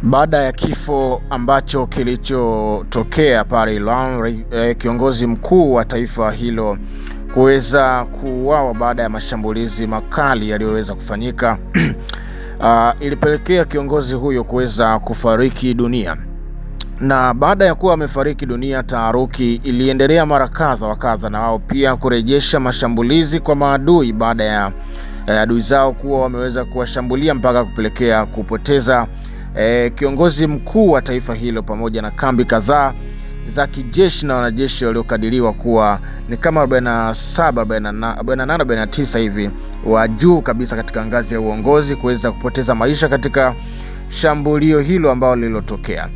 Baada ya kifo ambacho kilichotokea pale Iran, kiongozi mkuu wa taifa hilo kuweza kuuawa baada ya mashambulizi makali yaliyoweza kufanyika ilipelekea kiongozi huyo kuweza kufariki dunia. Na baada ya kuwa amefariki dunia, taharuki iliendelea mara kadha wa kadha, na wao pia kurejesha mashambulizi kwa maadui baada ya adui zao kuwa wameweza kuwashambulia mpaka kupelekea kupoteza kiongozi mkuu wa taifa hilo pamoja na kambi kadhaa za kijeshi na wanajeshi waliokadiriwa kuwa ni kama 47, 48, 49 hivi wa juu kabisa katika ngazi ya uongozi kuweza kupoteza maisha katika shambulio hilo ambalo lililotokea.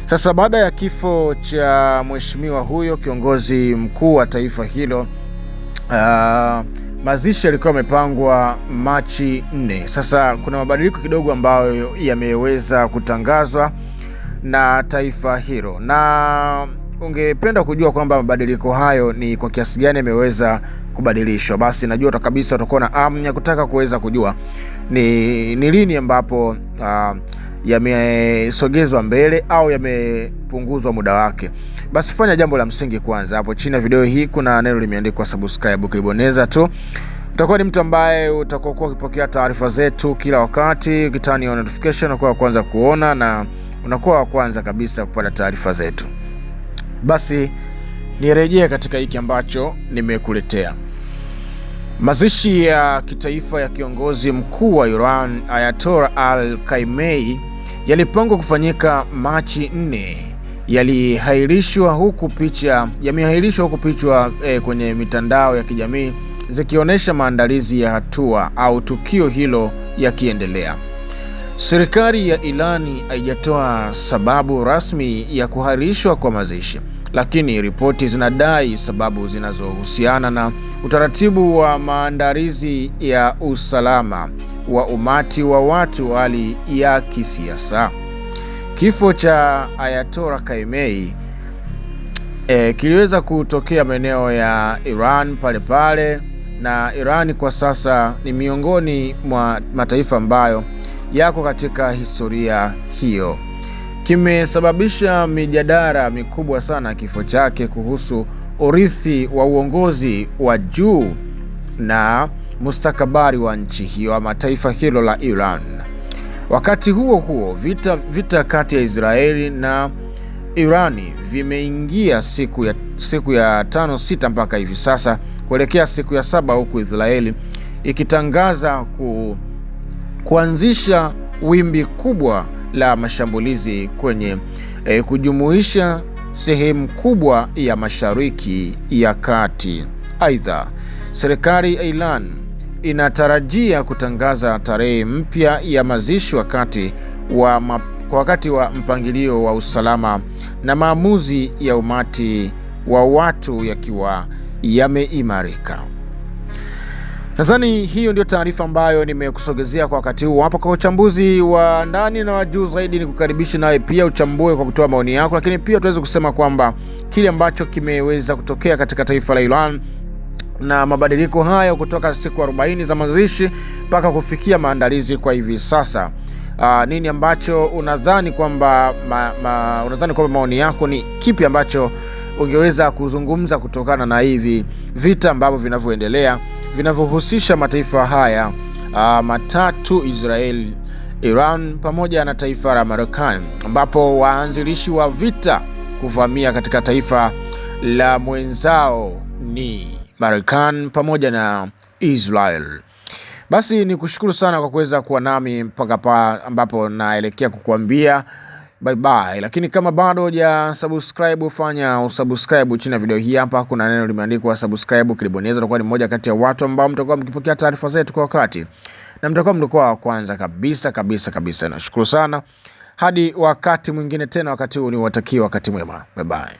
Sasa baada ya kifo cha mheshimiwa huyo kiongozi mkuu wa taifa hilo, mazishi yalikuwa yamepangwa Machi 4. Sasa kuna mabadiliko kidogo ambayo yameweza kutangazwa na taifa hilo, na ungependa kujua kwamba mabadiliko hayo ni kwa kiasi gani yameweza kubadilishwa, basi najua kabisa utakuwa na hamu ya kutaka kuweza kujua ni lini ambapo yamesogezwa mbele au yamepunguzwa muda wake. Basi fanya jambo la msingi kwanza. Hapo chini ya video hii kuna neno limeandikwa subscribe, ukibonyeza tu utakuwa ni mtu ambaye utakuwa ukipokea taarifa zetu kila wakati, ukitani on notification unakuwa wa kwanza kuona na unakuwa wa kwanza kabisa kupata taarifa zetu. Basi nirejea katika hiki ambacho nimekuletea. Mazishi ya kitaifa ya kiongozi mkuu wa Iran Ayatollah Al-Khamenei yalipangwa kufanyika Machi 4. Yameahirishwa huku picha kwenye mitandao ya kijamii zikionyesha maandalizi ya hatua au tukio hilo yakiendelea. Serikali ya Irani haijatoa sababu rasmi ya kuahirishwa kwa mazishi, lakini ripoti zinadai sababu zinazohusiana na utaratibu wa maandalizi ya usalama wa umati wa watu, hali ya kisiasa. Kifo cha Ayatollah Khamenei kiliweza kutokea maeneo ya Iran pale, na Iran kwa sasa ni miongoni mwa mataifa ambayo yako katika historia hiyo. Kimesababisha mijadala mikubwa sana kifo chake kuhusu urithi wa uongozi wa juu na mustakabali wa nchi hiyo ama taifa hilo la Iran. Wakati huo huo, vita kati ya Israeli na Irani vimeingia siku ya 5-6 mpaka hivi sasa kuelekea siku ya 7, huku Israeli ikitangaza kuanzisha wimbi kubwa la mashambulizi kwenye kujumuisha sehemu kubwa ya Mashariki ya Kati. Aidha, serikali ya Iran inatarajia kutangaza tarehe mpya ya mazishi wakati wa mpangilio wa usalama na maamuzi ya umati wa watu yakiwa yameimarika. Nadhani hiyo ndio taarifa ambayo nimekusogezea kwa wakati huu. Hapa kwa uchambuzi wa ndani na wa juu zaidi, ni kukaribisha nawe pia uchambue kwa kutoa maoni yako, lakini pia tuweze kusema kwamba kile ambacho kimeweza kutokea katika taifa la Iran na mabadiliko haya kutoka siku 40 za mazishi mpaka kufikia maandalizi kwa hivi sasa, nini ambacho unadhani kwamba maoni yako ni kipi ambacho ungeweza kuzungumza kutokana na hivi vita ambavyo vinavyoendelea vinavyohusisha mataifa haya matatu, Israel, Iran pamoja na taifa la Marekani, ambapo waanzilishi wa vita kuvamia katika taifa la mwenzao ni Marekani pamoja na Israel. Basi ni kushukuru sana kwa kuweza kuwa nami mpaka ambapo naelekea kukuambia bye bye. Lakini kama bado huja subscribe, fanya usubscribe. Chini ya video hii hapa kuna neno limeandikwa subscribe, ukibonyeza utakuwa ni mmoja kati ya watu ambao mtakuwa mkipokea taarifa zetu kwa wakati na mtakuwa wa kwanza kabisa. Nashukuru sana. Hadi wakati mwingine tena, wakati huu ni watakia wakati mwema. Bye bye.